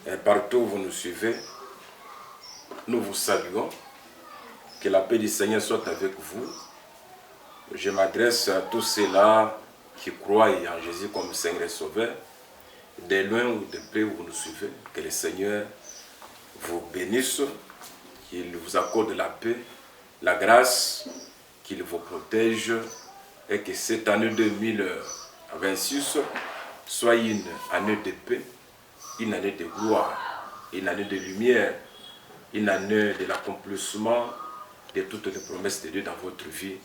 Et partout où vous nous suivez, nous vous saluons. Que la paix du Seigneur soit avec vous. Je m'adresse à tous ceux-là qui croient en Jésus comme Seigneur et Sauveur, de loin ou de près où vous nous suivez. Que le Seigneur vous bénisse, qu'il vous accorde la paix, la grâce, qu'il vous protège et que cette année 2026 soit une année de paix, une année de gloire, une année de lumière, une année de l'accomplissement de toutes les promesses de Dieu dans votre vie.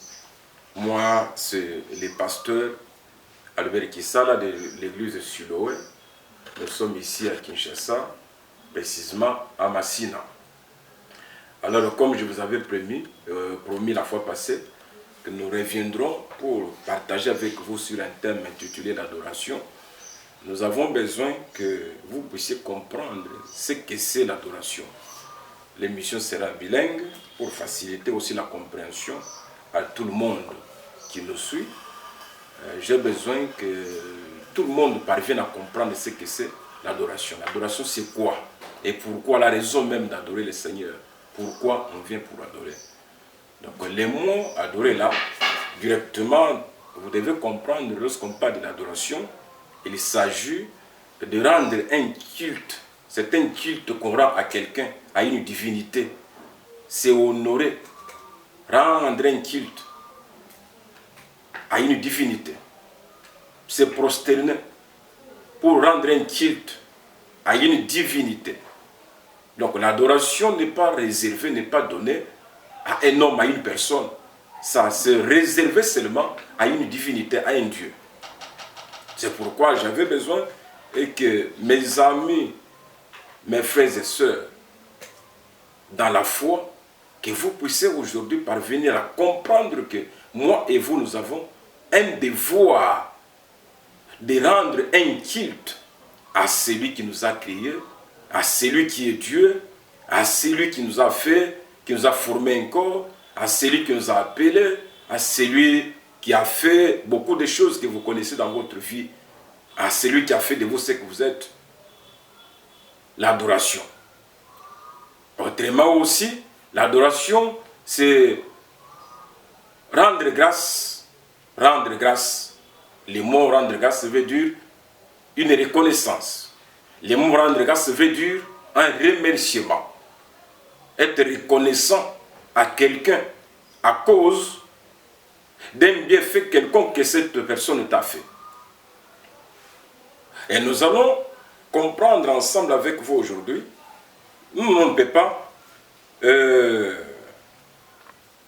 Moi, c'est le pasteur Albert Kisala de l'église de Siloé. Nous sommes ici à Kinshasa, précisément à Massina. Alors, comme je vous avais promis la fois passée, que nous reviendrons pour partager avec vous sur un thème intitulé l'adoration. Nous avons besoin que vous puissiez comprendre ce que c'est l'adoration. L'émission sera bilingue pour faciliter aussi la compréhension à tout le monde qui nous suit. J'ai besoin que tout le monde parvienne à comprendre ce que c'est l'adoration. L'adoration, c'est quoi? Et pourquoi? La raison même d'adorer le Seigneur. Pourquoi on vient pour adorer? Donc les mots adorer là, directement, vous devez comprendre, lorsqu'on parle de l'adoration, il s'agit de rendre un culte. C'est un culte qu'on rend à quelqu'un, à une divinité. C'est honorer, rendre un culte à une divinité. C'est prosterner pour rendre un culte à une divinité. Donc l'adoration n'est pas réservée, n'est pas donnée à un homme, à une personne. Ça se réservé seulement à une divinité, à un Dieu. C'est pourquoi j'avais besoin et que mes amis, mes frères et sœurs, dans la foi, que vous puissiez aujourd'hui parvenir à comprendre que moi et vous, nous avons un devoir de rendre un culte à celui qui nous a créés, à celui qui est Dieu, à celui qui nous a fait, qui nous a formé un corps, à celui qui nous a appelés, à celui qui a fait beaucoup de choses que vous connaissez dans votre vie, à celui qui a fait de vous ce que vous êtes. L'adoration. Autrement aussi, l'adoration, c'est rendre grâce. Rendre grâce. Le mot rendre grâce veut dire une reconnaissance. Le mot rendre grâce veut dire un remerciement. Être reconnaissant à quelqu'un à cause d'un bienfait quelconque que cette personne t'a fait. Et nous allons comprendre ensemble avec vous aujourd'hui. Nous ne pouvons pas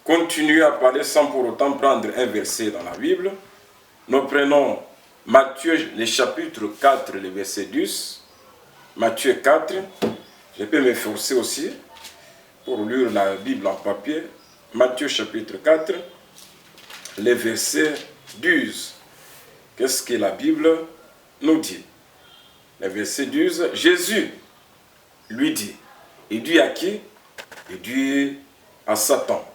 continuer à parler sans pour autant prendre un verset dans la Bible. Nous prenons Matthieu, le chapitre 4, le verset 10. Matthieu 4. Je peux m'efforcer aussi pour lire la Bible en papier. Matthieu chapitre 4, le verset 12. Qu'est-ce que la Bible nous dit? Le verset 12, Jésus lui dit. Il dit à qui? Il dit à Satan.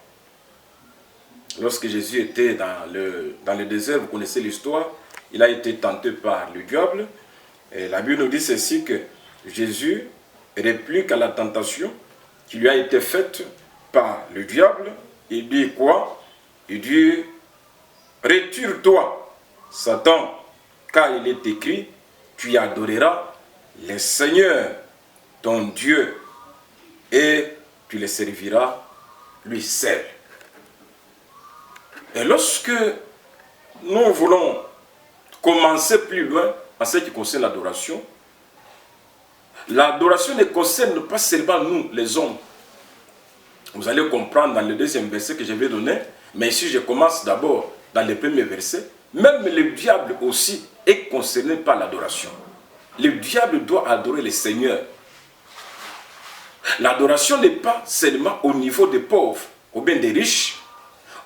Lorsque Jésus était dans le désert, vous connaissez l'histoire, il a été tenté par le diable. Et la Bible nous dit ceci, que Jésus réplique à la tentation qui lui a été faite par le diable. Il dit quoi? Il dit, retire-toi, Satan, car il est écrit, tu adoreras le Seigneur, ton Dieu, et tu le serviras lui seul. Et lorsque nous voulons commencer plus loin en ce qui concerne l'adoration, l'adoration ne concerne pas seulement nous, les hommes. Vous allez comprendre dans le deuxième verset que je vais donner, mais ici je commence d'abord dans le premier verset. Même le diable aussi est concerné par l'adoration. Le diable doit adorer le Seigneur. L'adoration n'est pas seulement au niveau des pauvres ou bien des riches,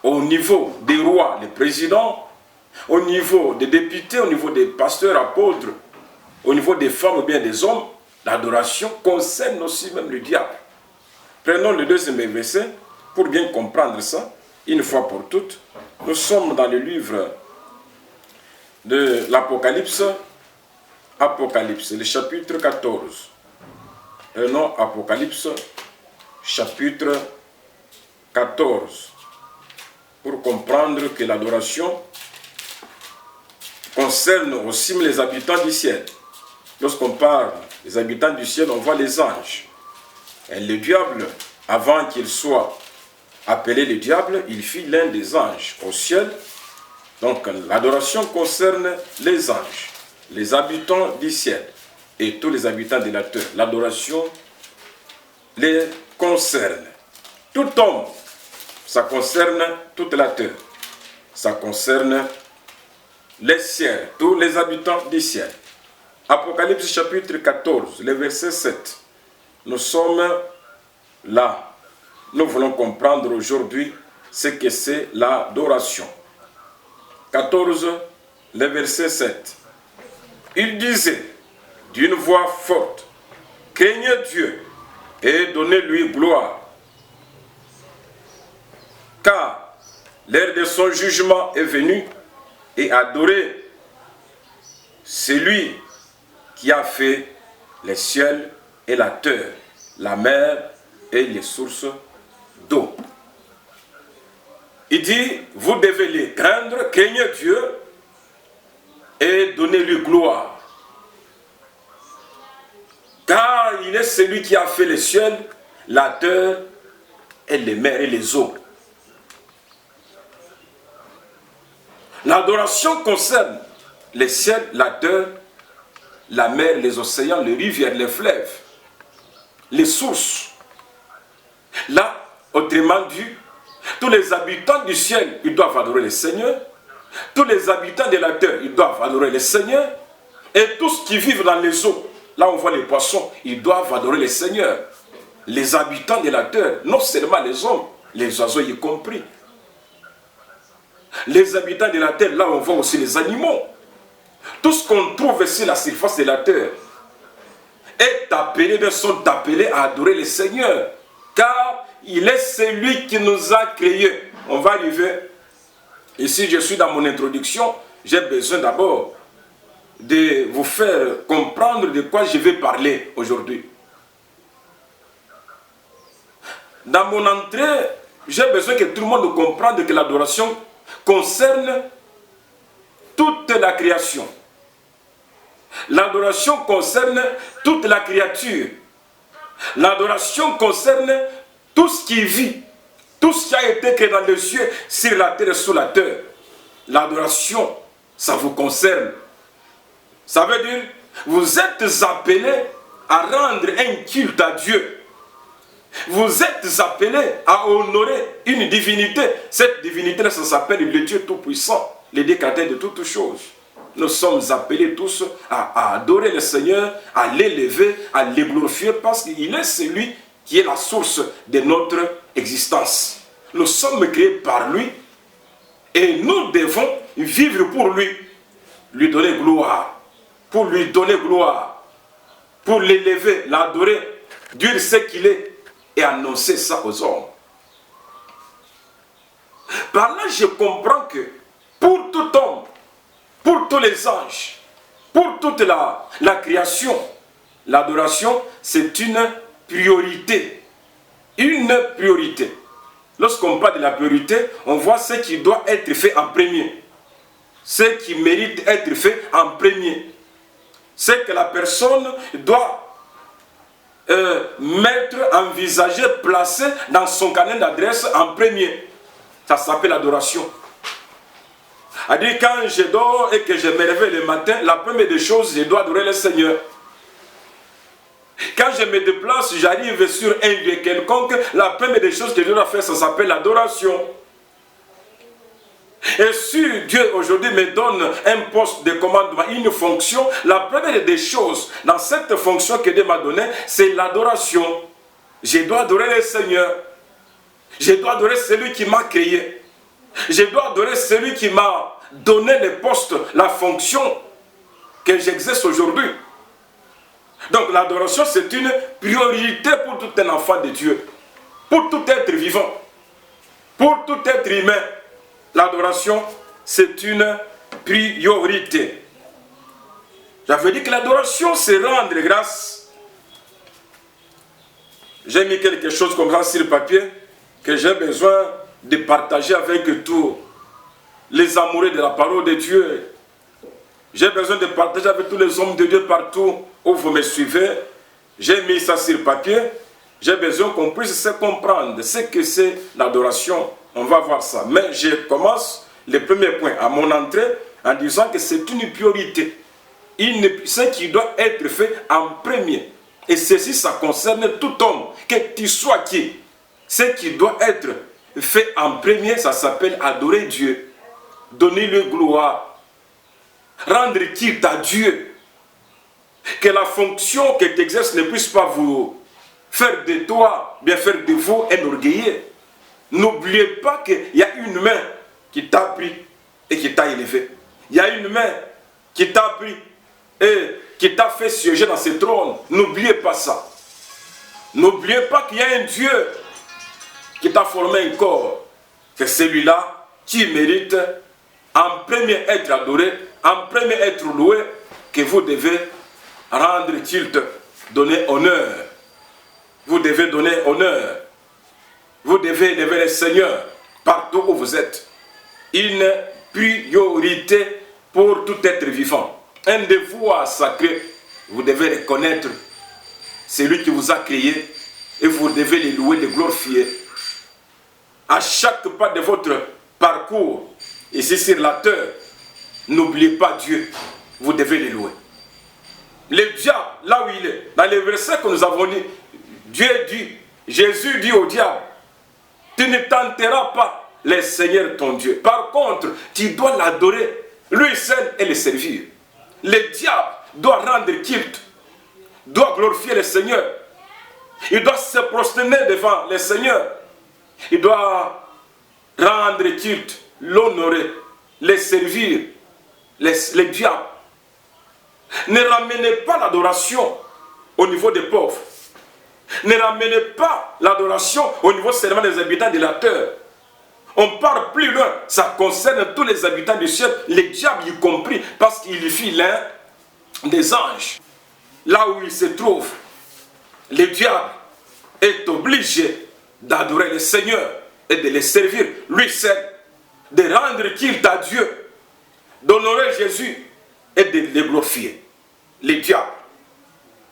au niveau des rois, des présidents, au niveau des députés, au niveau des pasteurs, apôtres, au niveau des femmes ou bien des hommes. L'adoration concerne aussi même le diable. Prenons le deuxième verset pour bien comprendre ça, une fois pour toutes. Nous sommes dans le livre de l'Apocalypse, le chapitre 14. Prenons Apocalypse chapitre 14 pour comprendre que l'adoration concerne aussi les habitants du ciel. Lorsqu'on parle des habitants du ciel, on voit les anges. Et le diable, avant qu'il soit appelé le diable, il fut l'un des anges au ciel. Donc l'adoration concerne les anges, les habitants du ciel et tous les habitants de la terre. L'adoration les concerne. Tout homme, ça concerne toute la terre. Ça concerne les ciels, tous les habitants du ciel. Apocalypse chapitre 14, le verset 7. Nous sommes là. Nous voulons comprendre aujourd'hui ce que c'est l'adoration. 14, le verset 7. Il disait d'une voix forte, « Craignez Dieu et donnez-lui gloire, car l'heure de son jugement est venue, et adorez celui qui a fait les cieux et la terre, la mer et les sources d'eau. » Il dit, vous devez les craindre, craignez Dieu et donnez-lui gloire. Car il est celui qui a fait les cieux, la terre et les mers et les eaux. L'adoration concerne les cieux, la terre, la mer, les océans, les rivières, les fleuves, les sources. Là, autrement dit, tous les habitants du ciel, ils doivent adorer le Seigneur. Tous les habitants de la terre, ils doivent adorer le Seigneur. Et tous qui vivent dans les eaux, là on voit les poissons, ils doivent adorer le Seigneur. Les habitants de la terre, non seulement les hommes, les oiseaux y compris. Les habitants de la terre, là on voit aussi les animaux. Tout ce qu'on trouve sur la surface de la terre sont appelés à adorer le Seigneur. Car il est celui qui nous a créés. On va arriver. Ici, je suis dans mon introduction. J'ai besoin d'abord de vous faire comprendre de quoi je vais parler aujourd'hui. Dans mon entrée, j'ai besoin que tout le monde comprenne que l'adoration concerne toute la création. L'adoration concerne toute la créature. L'adoration concerne tout ce qui vit, tout ce qui a été créé dans les cieux, sur la terre et sous la terre. L'adoration, ça vous concerne. Ça veut dire, vous êtes appelés à rendre un culte à Dieu. Vous êtes appelés à honorer une divinité. Cette divinité, ça s'appelle le Dieu Tout-Puissant, le Dieu créateur de toutes choses. Nous sommes appelés tous à adorer le Seigneur, à l'élever, à le glorifier, parce qu'il est celui qui est la source de notre existence. Nous sommes créés par lui et nous devons vivre pour lui donner gloire, pour lui donner gloire, pour l'élever, l'adorer, dire ce qu'il est et annoncer ça aux hommes. Par là, je comprends que pour tout homme, pour tous les anges, pour toute la création, l'adoration, c'est une priorité. Une priorité. Lorsqu'on parle de la priorité, on voit ce qui doit être fait en premier. Ce qui mérite d'être fait en premier. Ce que la personne doit mettre, envisager, placer dans son carnet d'adresse en premier. Ça s'appelle l'adoration. C'est-à-dire, quand je dors et que je me réveille le matin, la première des choses, je dois adorer le Seigneur. Quand je me déplace, j'arrive sur un lieu quelconque, la première des choses que je dois faire, ça s'appelle l'adoration. Et si Dieu aujourd'hui me donne un poste de commandement, une fonction, la première des choses dans cette fonction que Dieu m'a donnée, c'est l'adoration. Je dois adorer le Seigneur. Je dois adorer celui qui m'a créé. Je dois adorer celui qui m'a donné le poste, la fonction que j'exerce aujourd'hui. Donc l'adoration, c'est une priorité pour tout un enfant de Dieu, pour tout être vivant, pour tout être humain. L'adoration, c'est une priorité. J'avais dit que l'adoration, c'est rendre grâce J'ai mis quelque chose comme ça sur le papier que j'ai besoin de partager avec tous les amoureux de la parole de Dieu. J'ai besoin de partager avec tous les hommes de Dieu partout où vous me suivez. J'ai mis ça sur le papier. J'ai besoin qu'on puisse se comprendre ce que c'est l'adoration. On va voir ça. Mais je commence le premier point à mon entrée en disant que c'est une priorité. Ce qui doit être fait en premier. Et ceci, ça concerne tout homme, que tu sois qui. Ce qui doit être fait en premier, ça s'appelle adorer Dieu. Donner-lui gloire. Rendre quitte à Dieu. Que la fonction que tu exerces ne puisse pas vous faire de toi, bien faire de vous un orgueilleux. N'oubliez pas qu'il y a une main qui t'a pris et qui t'a élevé. Il y a une main qui t'a pris et qui t'a fait siéger dans ce trône. N'oubliez pas ça. N'oubliez pas qu'il y a un Dieu qui t'a formé un corps. C'est celui-là qui mérite en premier être adoré, en premier être loué, que vous devez rendre culte, donner honneur. Vous devez donner honneur. Vous devez élever le Seigneur partout où vous êtes. Une priorité pour tout être vivant. Un devoir sacré. Vous devez reconnaître celui qui vous a créé et vous devez le louer, le glorifier. À chaque pas de votre parcours, ici sur la terre, n'oubliez pas Dieu. Vous devez le louer. Le diable, là où il est, dans les versets que nous avons dit, Dieu dit, Jésus dit au diable, tu ne tenteras pas le Seigneur ton Dieu. Par contre, tu dois l'adorer, lui seul, et le servir. Le diable doit rendre culte, doit glorifier le Seigneur. Il doit se prosterner devant le Seigneur. Il doit rendre culte, l'honorer, le servir, le diable. Ne ramenez pas l'adoration au niveau des pauvres. Ne ramenez pas l'adoration au niveau seulement des habitants de la terre. On part plus loin, ça concerne tous les habitants du ciel, les diables y compris, parce qu'il y fit l'un des anges. Là où il se trouve, le diable est obligé d'adorer le Seigneur et de le servir, lui seul, de rendre culte à Dieu, d'honorer Jésus et de le glorifier. Les diables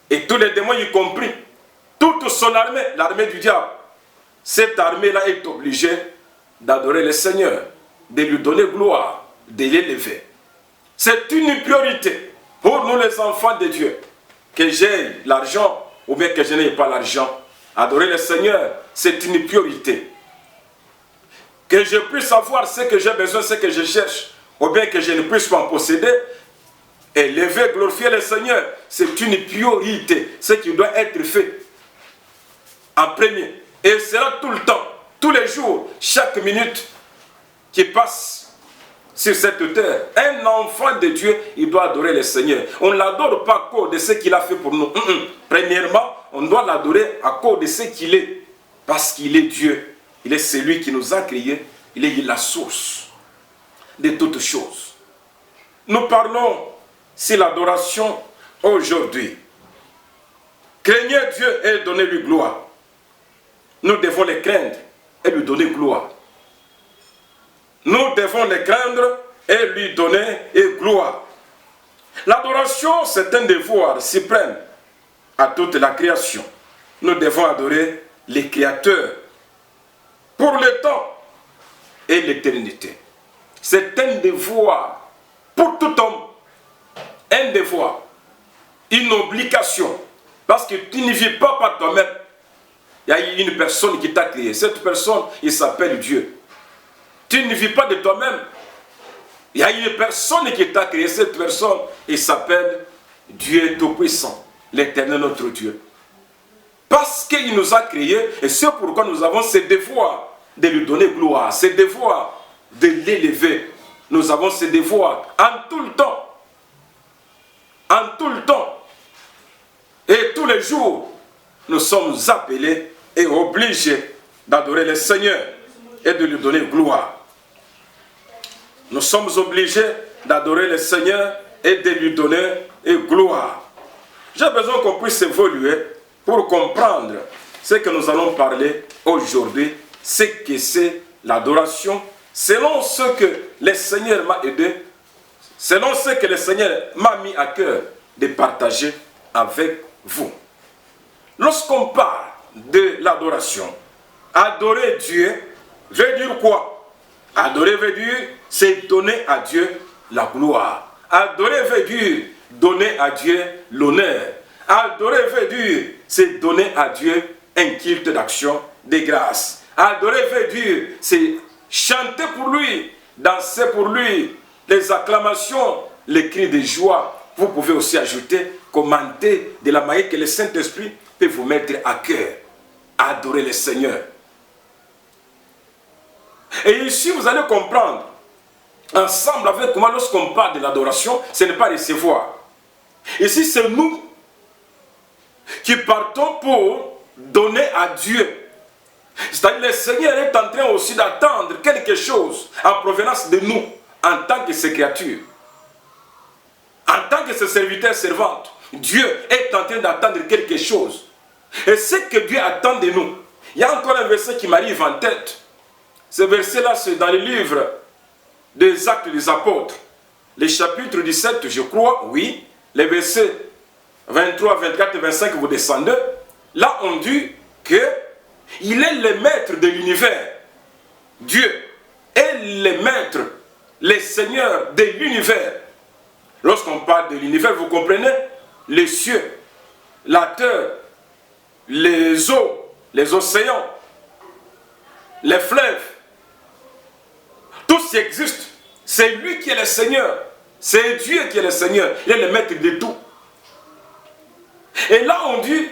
et tous les démons y compris, toute son armée, l'armée du diable, cette armée-là est obligée d'adorer le Seigneur, de lui donner gloire, de l'élever. C'est une priorité pour nous les enfants de Dieu, que j'ai l'argent ou bien que je n'ai pas l'argent. Adorer le Seigneur, c'est une priorité. Que je puisse avoir ce que j'ai besoin, ce que je cherche, ou bien que je ne puisse pas en posséder, élever, glorifier le Seigneur, c'est une priorité, ce qui doit être fait en premier. Et sera tout le temps, tous les jours, chaque minute qui passe sur cette terre. Un enfant de Dieu, il doit adorer le Seigneur. On ne l'adore pas à cause de ce qu'il a fait pour nous. Premièrement, on doit l'adorer à cause de ce qu'il est. Parce qu'il est Dieu. Il est celui qui nous a créés. Il est la source de toutes choses. Nous parlons sur l'adoration aujourd'hui. Craignez Dieu et donnez-lui gloire. Nous devons le craindre et lui donner gloire. Nous devons le craindre et lui donner gloire. L'adoration, c'est un devoir suprême à toute la création. Nous devons adorer le Créateur pour le temps et l'éternité. C'est un devoir pour tout homme. Un devoir, une obligation. Parce que tu ne vis pas par toi-même. Il y a une personne qui t'a créé. Cette personne, il s'appelle Dieu. Tu ne vis pas de toi-même. Il y a une personne qui t'a créé. Cette personne, il s'appelle Dieu Tout-Puissant, l'Éternel notre Dieu. Parce qu'il nous a créés, et c'est pourquoi nous avons ce devoir de lui donner gloire, ce devoir de l'élever. Nous avons ce devoir en tout le temps. En tout le temps. Et tous les jours, nous sommes appelés et obligés d'adorer le Seigneur et de lui donner gloire. Nous sommes obligés d'adorer le Seigneur et de lui donner gloire. J'ai besoin qu'on puisse évoluer pour comprendre ce que nous allons parler aujourd'hui, c'est que c'est l'adoration selon ce que le Seigneur m'a aidé, selon ce que le Seigneur m'a mis à cœur de partager avec vous. Lorsqu'on parle de l'adoration, adorer Dieu veut dire quoi? Adorer veut dire, c'est donner à Dieu la gloire. Adorer veut dire donner à Dieu l'honneur. Adorer veut dire, c'est donner à Dieu un culte d'action, de grâce. Adorer veut dire, c'est chanter pour lui, danser pour lui, les acclamations, les cris de joie. Vous pouvez aussi ajouter, commenter de la manière que le Saint-Esprit peut vous mettre à cœur. Adorer le Seigneur. Et ici, vous allez comprendre, ensemble avec moi, lorsqu'on parle de l'adoration, ce n'est pas recevoir. Ici, c'est nous qui partons pour donner à Dieu. C'est-à-dire, le Seigneur est en train aussi d'attendre quelque chose en provenance de nous, en tant que ses créatures. En tant que ses serviteurs servantes, Dieu est en train d'attendre quelque chose. Et ce que Dieu attend de nous, il y a encore un verset qui m'arrive en tête. Ce verset-là, c'est dans le livre des Actes des Apôtres, le chapitre 17, je crois, oui, les versets 23, 24 et 25, vous descendez. Là, on dit qu'il est le maître de l'univers. Dieu est le maître, le Seigneur de l'univers. Lorsqu'on parle de l'univers, vous comprenez? Les cieux, la terre, les eaux, les océans, les fleuves, tout ce qui existe, c'est lui qui est le Seigneur. C'est Dieu qui est le Seigneur. Il est le maître de tout. Et là, on dit,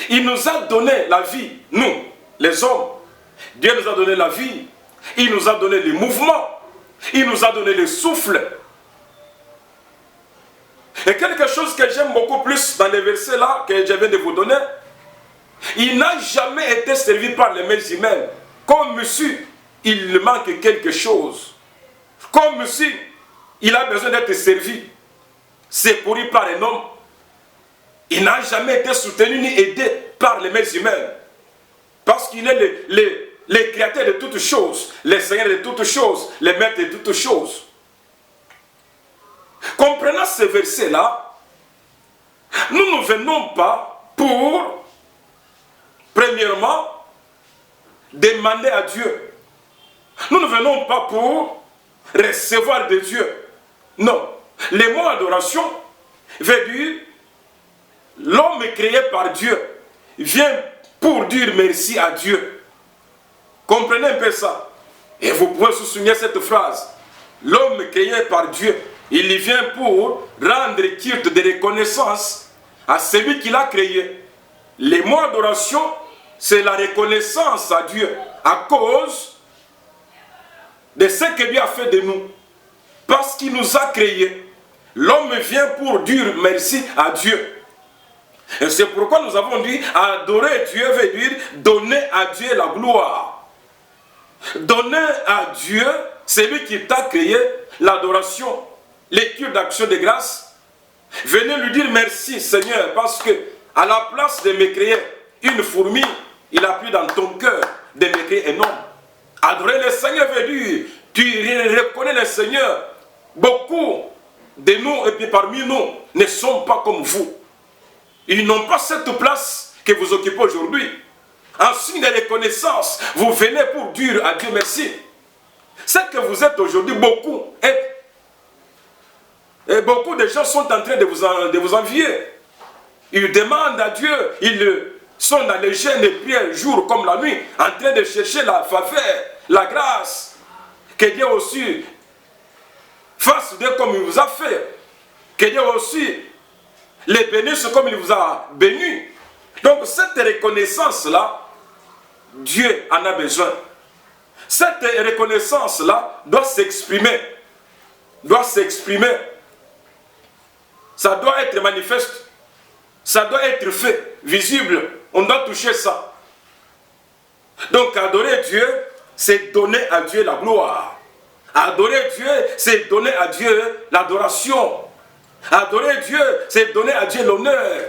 il nous a donné la vie, nous, les hommes. Dieu nous a donné la vie. Il nous a donné les mouvements. Il nous a donné le souffle. Et quelque chose que j'aime beaucoup plus dans les versets là, que je viens de vous donner, il n'a jamais été servi par les mains humaines. Comme si il manque quelque chose. Comme si il a besoin d'être servi. Secouru par un homme. Il n'a jamais été soutenu ni aidé par les mains humaines. Parce qu'il est le créateur de toutes choses, le Seigneur de toutes choses, le maître de toutes choses. Comprenant ce verset-là, nous ne venons pas pour, premièrement, demander à Dieu. Nous ne venons pas pour recevoir de Dieu. Non. Le mot adoration veut dire l'homme créé par Dieu vient pour dire merci à Dieu. Comprenez un peu ça. Et vous pouvez souligner cette phrase. L'homme créé par Dieu, il vient pour rendre culte de reconnaissance à celui qui l'a créé. Le mot adoration, c'est la reconnaissance à Dieu à cause de ce que Dieu a fait de nous. Parce qu'il nous a créés. L'homme vient pour dire merci à Dieu. Et c'est pourquoi nous avons dit adorer Dieu veut dire donner à Dieu la gloire. Donner à Dieu, celui qui t'a créé, l'adoration, les cultes d'action de grâce. Venez lui dire merci Seigneur, parce que à la place de me créer une fourmi, il a pris dans ton cœur de me créer un homme. Adorer le Seigneur veut dire, tu reconnais le Seigneur. Beaucoup de nous, et puis parmi nous, ne sont pas comme vous. Ils n'ont pas cette place que vous occupez aujourd'hui. En signe de reconnaissance, vous venez pour dire à Dieu merci. Ce que vous êtes aujourd'hui, beaucoup, et beaucoup de gens sont en train de vous envier. Ils demandent à Dieu, ils sont dans les jeûnes et prières jour comme la nuit, en train de chercher la faveur, la grâce, que Dieu aussi fasse d'eux comme il vous a fait, que Dieu aussi les bénisse comme il vous a béni. Donc cette reconnaissance-là, Dieu en a besoin. Cette reconnaissance-là doit s'exprimer. Ça doit être manifeste. Ça doit être fait, visible. On doit toucher ça. Donc adorer Dieu, c'est donner à Dieu la gloire. Adorer Dieu, c'est donner à Dieu l'adoration. Adorer Dieu, c'est donner à Dieu l'honneur.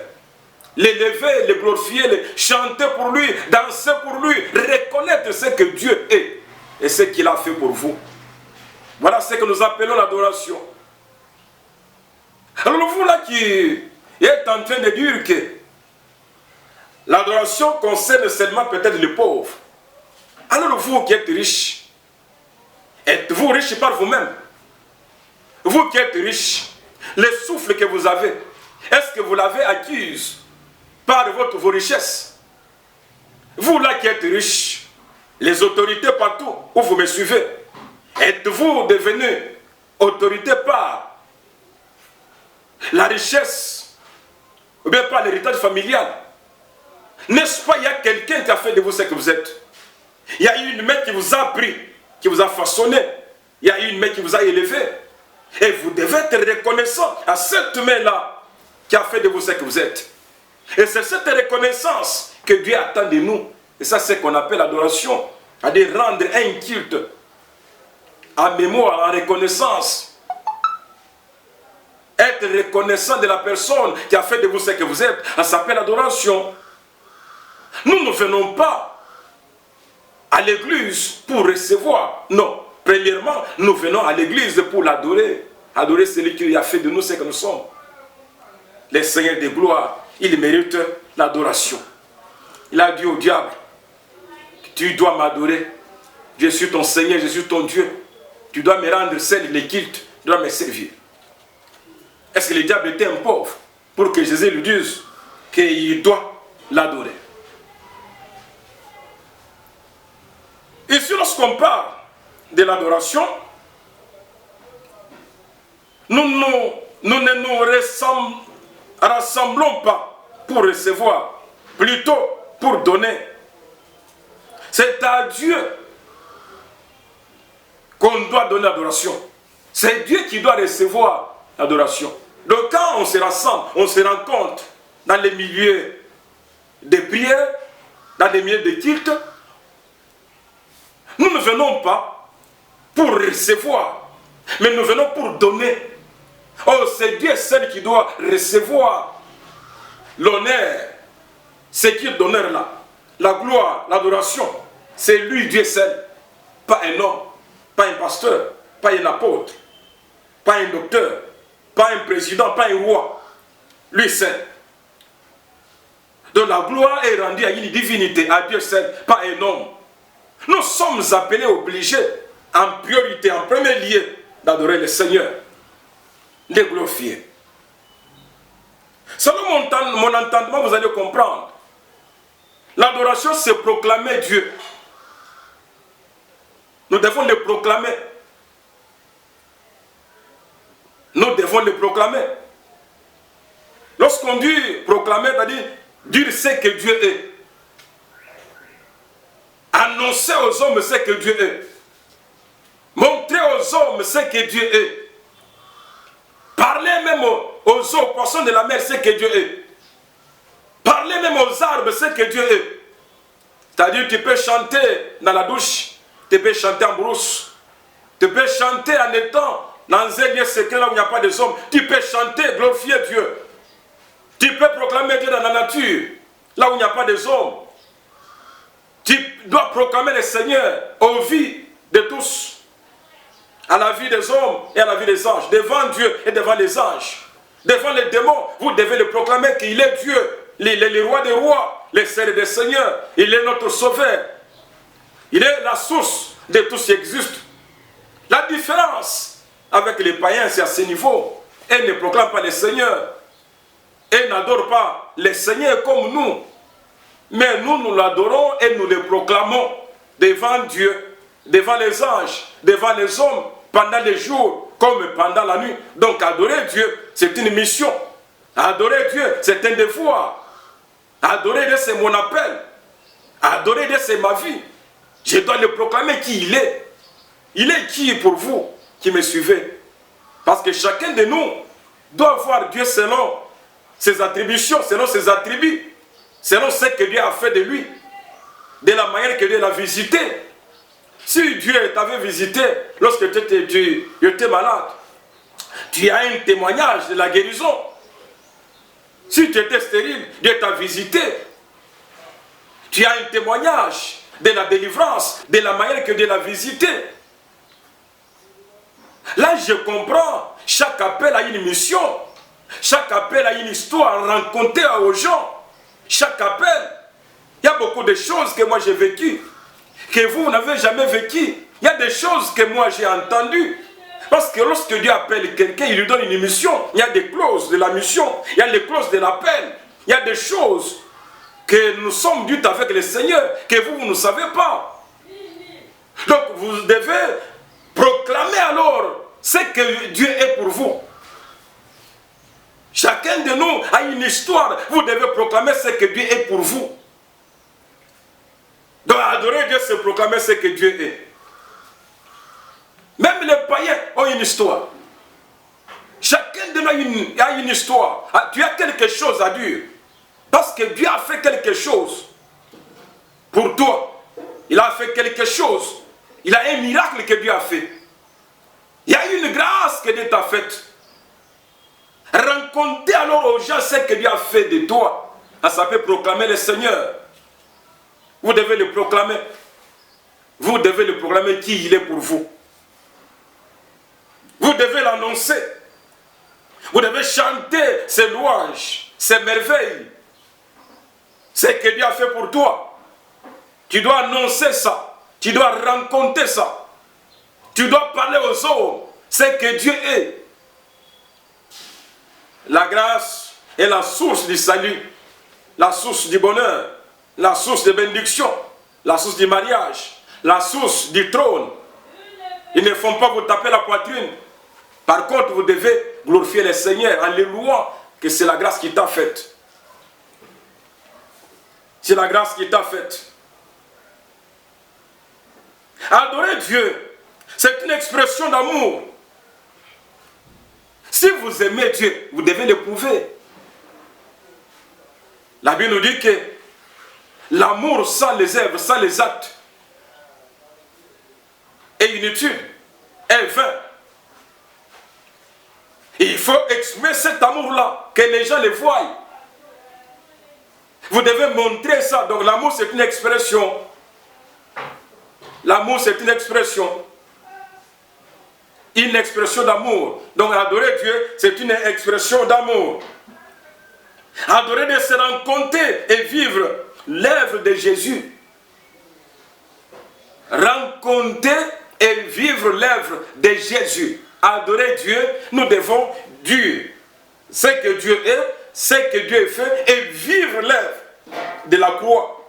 l'élever, le glorifier, le chanter pour lui, danser pour lui, reconnaître ce que Dieu est et ce qu'il a fait pour vous. Voilà ce que nous appelons l'adoration. Alors vous là qui êtes en train de dire que l'adoration concerne seulement peut-être les pauvres. Alors vous qui êtes riches, êtes-vous riche par vous-même? Vous qui êtes riche, le souffle que vous avez, est-ce que vous l'avez acquis par vos richesses? Vous là qui êtes riche, les autorités partout où vous me suivez, êtes-vous devenu autorité par la richesse ou bien par l'héritage familial? N'est-ce pas, il y a quelqu'un qui a fait de vous ce que vous êtes? Il y a eu une main qui vous a pris, qui vous a façonné. Il y a eu une main qui vous a élevé. Et vous devez être reconnaissant à cette main-là qui a fait de vous ce que vous êtes. Et c'est cette reconnaissance que Dieu attend de nous. Et ça, c'est ce qu'on appelle l'adoration. C'est-à-dire rendre un culte en mémoire, en reconnaissance. Être reconnaissant de la personne qui a fait de vous ce que vous êtes. Ça s'appelle l'adoration. Nous ne venons pas à l'église pour recevoir. Non. Premièrement, nous venons à l'église pour l'adorer. Adorer celui qui a fait de nous ce que nous sommes. Le Seigneur de gloire, il mérite l'adoration. Il a dit au diable, tu dois m'adorer. Je suis ton Seigneur, je suis ton Dieu. Tu dois me rendre seul les cultes, tu dois me servir. Est-ce que le diable était un pauvre pour que Jésus lui dise qu'il doit l'adorer? Ici, lorsqu'on parle de l'adoration, nous ne nous rassemblons pas pour recevoir, plutôt pour donner. C'est à Dieu qu'on doit donner l'adoration. C'est Dieu qui doit recevoir l'adoration. Donc quand on se rassemble, on se rencontre dans les milieux de prière, dans les milieux de culte, nous ne venons pas pour recevoir, mais nous venons pour donner. Oh, c'est Dieu seul qui doit recevoir l'honneur, ce qu'il d'honneur là, la gloire, l'adoration. C'est lui, Dieu seul, pas un homme, pas un pasteur, pas un apôtre, pas un docteur, pas un président, pas un roi. Lui seul. Donc la gloire est rendue à une divinité, à Dieu seul, pas un homme. Nous sommes appelés, obligés, en priorité, en premier lieu, d'adorer le Seigneur, de glorifier. Selon mon entendement, vous allez comprendre. L'adoration, c'est proclamer Dieu. Nous devons le proclamer. Nous devons le proclamer. Lorsqu'on dit proclamer, c'est-à-dire dire ce que Dieu est. Annoncer aux hommes ce que Dieu est. Montrer aux hommes ce que Dieu est. Parler même aux poissons de la mer ce que Dieu est. Parler même aux arbres ce que Dieu est. C'est-à-dire tu peux chanter dans la douche, tu peux chanter en brousse, tu peux chanter en étant dans un lieu secret là où il n'y a pas de hommes. Tu peux chanter, glorifier Dieu. Tu peux proclamer Dieu dans la nature, là où il n'y a pas de hommes. Tu dois proclamer le Seigneur aux vies de tous, à la vie des hommes et à la vie des anges, devant Dieu et devant les anges, devant les démons. Vous devez le proclamer qu'il est Dieu, le roi des rois, le Seigneur des seigneurs. Il est notre sauveur. Il est la source de tout ce qui existe. La différence avec les païens, c'est à ce niveau. Ils ne proclament pas le Seigneur. Ils n'adorent pas le Seigneur comme nous. Mais nous, nous l'adorons et nous le proclamons devant Dieu, devant les anges, devant les hommes, pendant les jours comme pendant la nuit. Donc adorer Dieu, c'est une mission. Adorer Dieu, c'est un devoir. Adorer Dieu, c'est mon appel. Adorer Dieu, c'est ma vie. Je dois le proclamer qui il est. Il est qui pour vous qui me suivez? Parce que chacun de nous doit voir Dieu selon ses attributions, selon ses attributs, selon ce que Dieu a fait de lui, de la manière que Dieu l'a visité. Si Dieu t'avait visité lorsque tu étais malade, tu as un témoignage de la guérison. Si tu étais stérile, Dieu t'a visité. Tu as un témoignage de la délivrance, de la manière que Dieu l'a visité. Là, je comprends. Chaque appel a une mission. Chaque appel a une histoire à raconter aux gens. Chaque appel, il y a beaucoup de choses que moi j'ai vécues, que vous n'avez jamais vécues. Il y a des choses que moi j'ai entendues. Parce que lorsque Dieu appelle quelqu'un, il lui donne une mission. Il y a des clauses de la mission. Il y a les clauses de l'appel. Il y a des choses que nous sommes dues avec le Seigneur, que vous ne savez pas. Donc vous devez proclamer alors ce que Dieu est pour vous. Chacun de nous a une histoire. Vous devez proclamer ce que Dieu est pour vous. Donc adorer Dieu, c'est proclamer ce que Dieu est. Même les païens ont une histoire. Chacun de nous a une histoire. Tu as quelque chose à dire. Parce que Dieu a fait quelque chose pour toi. Il a fait quelque chose. Il a un miracle que Dieu a fait. Il y a une grâce que Dieu t'a faite. Racontez alors aux gens ce que Dieu a fait de toi. Ça peut proclamer le Seigneur. Vous devez le proclamer. Vous devez le proclamer qui il est pour vous. Vous devez l'annoncer. Vous devez chanter ses louanges, ses merveilles. Ce que Dieu a fait pour toi. Tu dois annoncer ça. Tu dois raconter ça. Tu dois parler aux hommes ce que Dieu est. La grâce est la source du salut, la source du bonheur, la source de bénédiction, la source du mariage, la source du trône. Ils ne font pas vous taper la poitrine. Par contre, vous devez glorifier le Seigneur en les louant que c'est la grâce qui t'a faite. C'est la grâce qui t'a faite. Adorer Dieu, c'est une expression d'amour. Si vous aimez Dieu, vous devez l'éprouver. La Bible nous dit que l'amour sans les œuvres, sans les actes, est inutile, est vain. Il faut exprimer cet amour-là, que les gens le voient. Vous devez montrer ça. Donc l'amour, c'est une expression. L'amour, c'est une expression. Une expression d'amour. Donc adorer Dieu, c'est une expression d'amour. Adorer Dieu, c'est rencontrer et vivre l'œuvre de Jésus. Rencontrer et vivre l'œuvre de Jésus. Adorer Dieu, nous devons dire ce que Dieu est, ce que Dieu fait et vivre l'œuvre de la croix.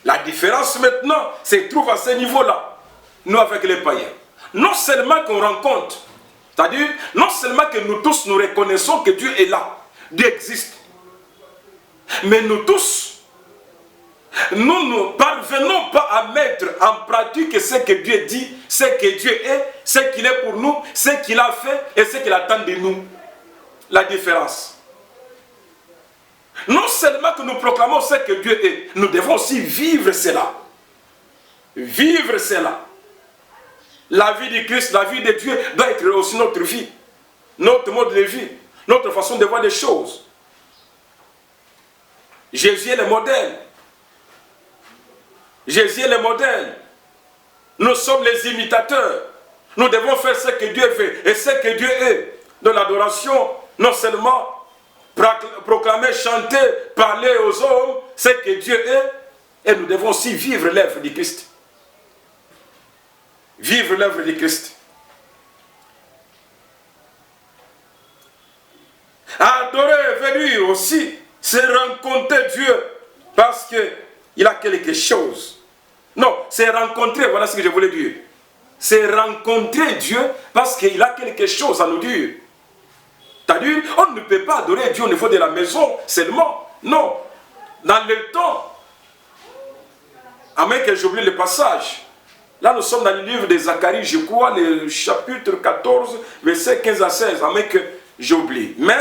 La différence maintenant se trouve à ce niveau-là, nous avec les païens. Non seulement qu'on rencontre, c'est-à-dire non seulement que nous tous nous reconnaissons que Dieu est là, Dieu existe, mais nous tous, nous ne parvenons pas à mettre en pratique ce que Dieu dit, ce que Dieu est, ce qu'il est pour nous, ce qu'il a fait et ce qu'il attend de nous. La différence. Non seulement que nous proclamons ce que Dieu est, nous devons aussi vivre cela. Vivre cela. La vie du Christ, la vie de Dieu doit être aussi notre vie, notre mode de vie, notre façon de voir les choses. Jésus est le modèle. Jésus est le modèle. Nous sommes les imitateurs. Nous devons faire ce que Dieu fait et ce que Dieu est. Dans l'adoration, non seulement proclamer, chanter, parler aux hommes ce que Dieu est, et nous devons aussi vivre l'œuvre du Christ. Vivre l'œuvre du Christ. Adorer venir aussi, c'est rencontrer Dieu parce qu'il a quelque chose. Non, c'est rencontrer, voilà ce que je voulais dire. C'est rencontrer Dieu parce qu'il a quelque chose à nous dire. C'est-à-dire, on ne peut pas adorer Dieu au niveau de la maison seulement. Non. Dans le temps, à moins que j'oublie le passage, là nous sommes dans le livre de Zacharie, je crois, le chapitre 14, verset 15 à 16, à moins que j'oublie. Mais,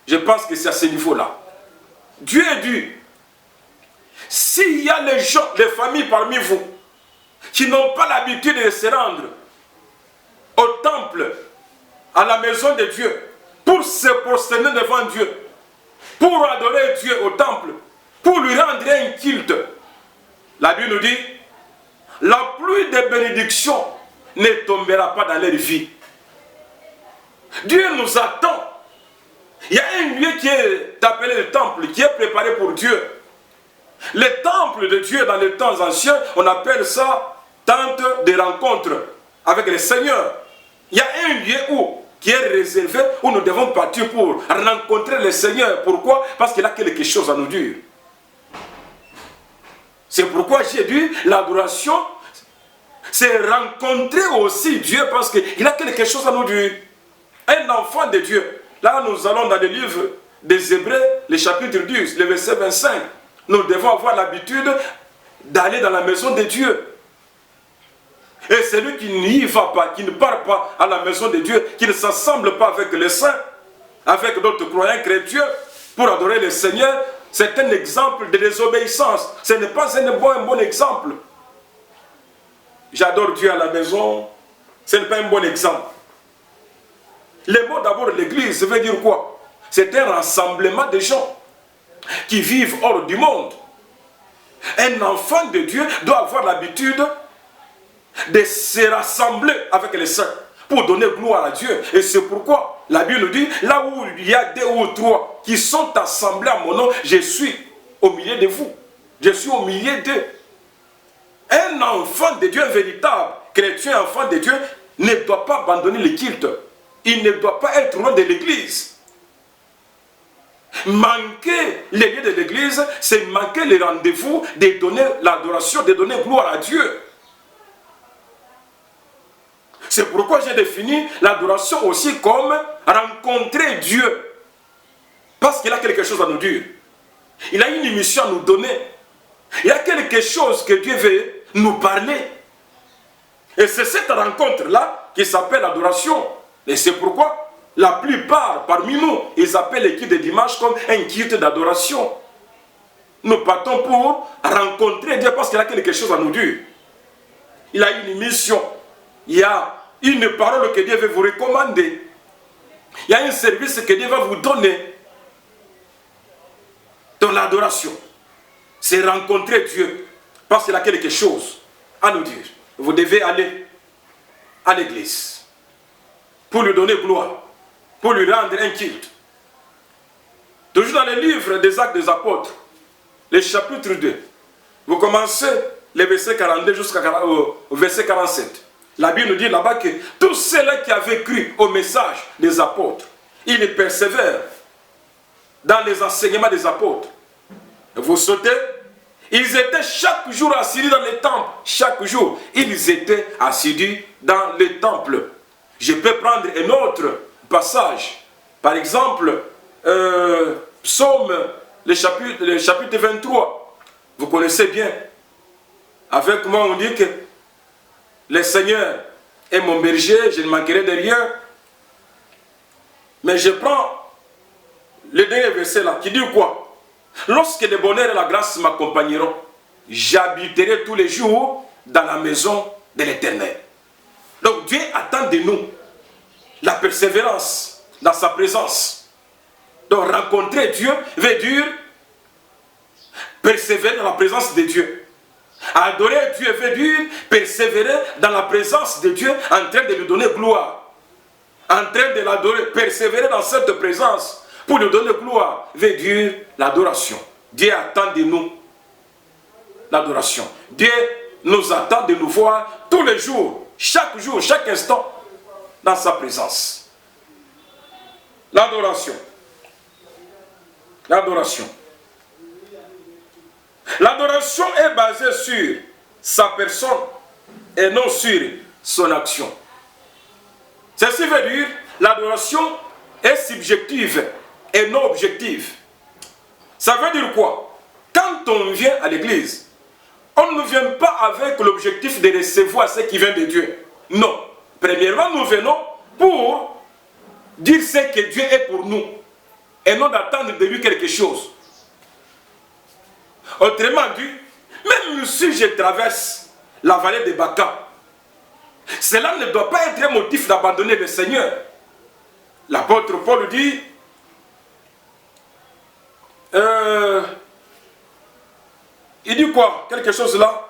je pense que c'est à ce niveau-là. Dieu dit, s'il y a les gens, les familles parmi vous, qui n'ont pas l'habitude de se rendre au temple, à la maison de Dieu, pour se prosterner devant Dieu, pour adorer Dieu au temple, pour lui rendre un culte. La Bible nous dit, la pluie de bénédiction ne tombera pas dans leur vie. Dieu nous attend. Il y a un lieu qui est appelé le temple, qui est préparé pour Dieu. Le temple de Dieu dans les temps anciens, on appelle ça tente de rencontre avec le Seigneur. Il y a un lieu qui est réservé, où nous devons partir pour rencontrer le Seigneur. Pourquoi? Parce qu'il a quelque chose à nous dire. C'est pourquoi j'ai dit, l'adoration, c'est rencontrer aussi Dieu, parce qu'il a quelque chose à nous dire. Un enfant de Dieu. Là, nous allons dans le livre des Hébreux, le chapitre 10, le verset 25. Nous devons avoir l'habitude d'aller dans la maison de Dieu. Et celui qui n'y va pas, qui ne part pas à la maison de Dieu, qui ne s'assemble pas avec les saints, avec d'autres croyants chrétiens, pour adorer le Seigneur, c'est un exemple de désobéissance. Ce n'est pas un bon exemple. J'adore Dieu à la maison, ce n'est pas un bon exemple. Le mot d'abord l'église veut dire quoi? C'est un rassemblement de gens qui vivent hors du monde. Un enfant de Dieu doit avoir l'habitude de se rassembler avec les saints pour donner gloire à Dieu. Et c'est pourquoi la Bible nous dit, là où il y a 2 ou 3 qui sont assemblés à mon nom, je suis au milieu de vous. Je suis au milieu d'eux. Un enfant de Dieu, un véritable chrétien, enfant de Dieu, ne doit pas abandonner le culte. Il ne doit pas être loin de l'église. Manquer les lieux de l'église, c'est manquer les rendez-vous de donner l'adoration, de donner gloire à Dieu. C'est pourquoi j'ai défini l'adoration aussi comme rencontrer Dieu. Parce qu'il a quelque chose à nous dire. Il a une mission à nous donner. Il y a quelque chose que Dieu veut nous parler. Et c'est cette rencontre-là qui s'appelle l'adoration. Et c'est pourquoi la plupart parmi nous, ils appellent le culte de dimanche comme un culte d'adoration. Nous partons pour rencontrer Dieu parce qu'il a quelque chose à nous dire. Il a une mission. Il y a une parole que Dieu veut vous recommander. Il y a un service que Dieu va vous donner. Dans l'adoration, c'est rencontrer Dieu parce qu'il a quelque chose à nous dire. Vous devez aller à l'église pour lui donner gloire, pour lui rendre un culte. Toujours dans le livre des Actes des Apôtres, le chapitre 2, vous commencez le verset 42 jusqu'au verset 47. La Bible nous dit là-bas que tous ceux-là qui avaient cru au message des apôtres, ils persévèrent dans les enseignements des apôtres. Vous sautez, ils étaient chaque jour assidus dans les temples. Chaque jour, ils étaient assidus dans les temples. Je peux prendre un autre passage. Par exemple, Psaume, le chapitre 23. Vous connaissez bien. Avec moi, on dit que le Seigneur est mon berger, je ne manquerai de rien. Mais je prends le dernier verset là, qui dit quoi? Lorsque le bonheur et la grâce m'accompagneront, j'habiterai tous les jours dans la maison de l'Éternel. Donc Dieu attend de nous la persévérance dans sa présence. Donc rencontrer Dieu veut dire persévérer dans la présence de Dieu. Adorer Dieu veut dire persévérer dans la présence de Dieu en train de lui donner gloire. En train de l'adorer, persévérer dans cette présence pour lui donner gloire veut dire l'adoration. Dieu attend de nous l'adoration. Dieu nous attend de nous voir tous les jours, chaque instant dans sa présence. L'adoration. L'adoration. L'adoration est basée sur sa personne et non sur son action. Ceci veut dire l'adoration est subjective et non objective. Ça veut dire quoi? Quand on vient à l'église, on ne vient pas avec l'objectif de recevoir ce qui vient de Dieu. Non. Premièrement, nous venons pour dire ce que Dieu est pour nous et non d'attendre de lui quelque chose. Autrement dit, même si je traverse la vallée de Baca, cela ne doit pas être un motif d'abandonner le Seigneur. L'apôtre Paul dit, quoi? Quelque chose là.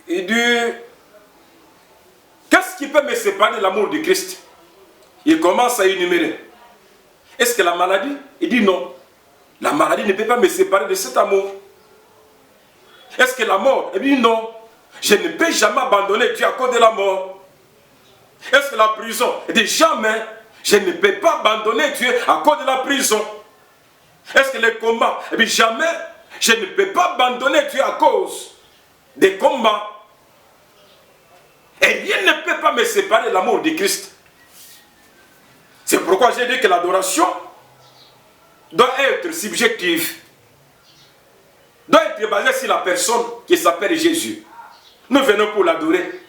Il dit, qu'est-ce qui peut me séparer de l'amour de Christ? Il commence à énumérer. Est-ce que la maladie? Il dit non. La maladie ne peut pas me séparer de cet amour. Est-ce que la mort? Il dit non. Je ne peux jamais abandonner Dieu à cause de la mort. Est-ce que la prison? Il dit jamais. Je ne peux pas abandonner Dieu à cause de la prison. Est-ce que les combats? Il dit jamais. Je ne peux pas abandonner Dieu à cause des combats. Et rien ne peut pas me séparer de l'amour de Christ. C'est pourquoi j'ai dit que l'adoration doit être subjective, doit être basée sur la personne qui s'appelle Jésus. Nous venons pour l'adorer.